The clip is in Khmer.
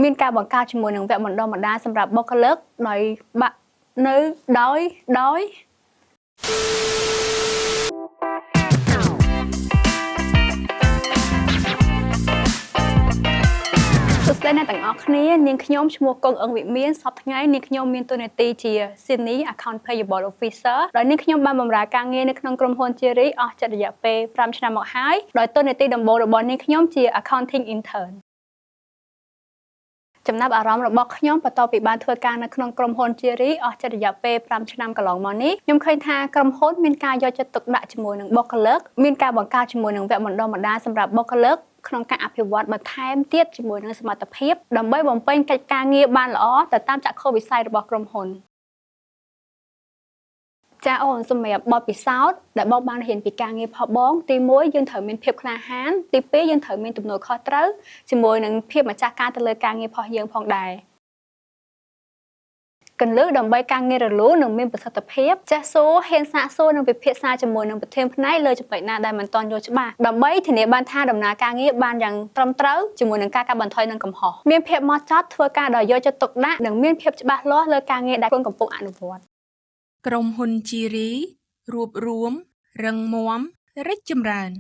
មានការបង្កើតជាមួយនឹងវគ្គបណ្ដុះបណ្ដាលសម្រាប់បុគ្គលិកដោយបាក់នៅដោយសួស្តីអ្នកទាំងអស់គ្នានាងខ្ញុំឈ្មោះកុងអឹងវិមានសប្តាហ៍ថ្ងៃនាងខ្ញុំមានតួនាទីជា Senior Account Payable Officer ដោយនាងខ្ញុំបានបម្រើការងារនៅក្នុងក្រុមហ៊ុន Cherry អស់ជិតរយៈពេល5ឆ្នាំមកហើយដោយតួនាទីដំបូងរបស់នាងខ្ញុំជា Accounting Intern ចំណាប់អារម្មណ៍របស់ខ្ញុំបន្ទាប់ពីបានធ្វើការនៅក្នុងក្រុមហ៊ុន Cherry អស់ជិតរយៈពេល5ឆ្នាំកន្លងមកនេះខ្ញុំឃើញថាក្រុមហ៊ុនមានការយកចិត្តទុកដាក់ជាមួយនឹងបុគ្គលិកមានការបង្កើតជាមួយនឹងវគ្គបណ្ដុះបណ្ដាលសម្រាប់បុគ្គលិកក្នុងការអភិវឌ្ឍបន្ថែមទៀតជាមួយនឹងសមត្ថភាពដើម្បីបំពេញកិច្ចការងារបានល្អទៅតាមចក្ខុវិស័យរបស់ក្រុមហ៊ុនចាអូនសម្រាប់បទពិសោធន៍ដែលបងបានរៀនពីការងារផងបងទី1យើងត្រូវមានភាពក្លាហានទី2យើងត្រូវមានទំនួលខុសត្រូវជាមួយនឹងភាពម្ចាស់ការទៅលើការងាររបស់យើងផងដែរកន្លឹះដើម្បីការងាររលូននិងមានប្រសិទ្ធភាពចាស់សួរហ៊ានសាកសួរនិងពិភាក្សាជាមួយនឹងប្រធានផ្នែកលើចំណុចណាដែលមិនទាន់យល់ច្បាស់ដើម្បីធានាបានថាដំណើរការងារបានយ៉ាងត្រឹមត្រូវជាមួយនឹងការកាត់បន្ថយនឹងកំហុសមានភាពហ្មត់ចត់ធ្វើការដោយយកចិត្តទុកដាក់និងមានភាពច្បាស់លាស់លើការងារដែលខ្លួនកំពុងអនុវត្តក្រុមហ៊ុន Cherry រួបរួមរឹងមាំរីកចម្រើន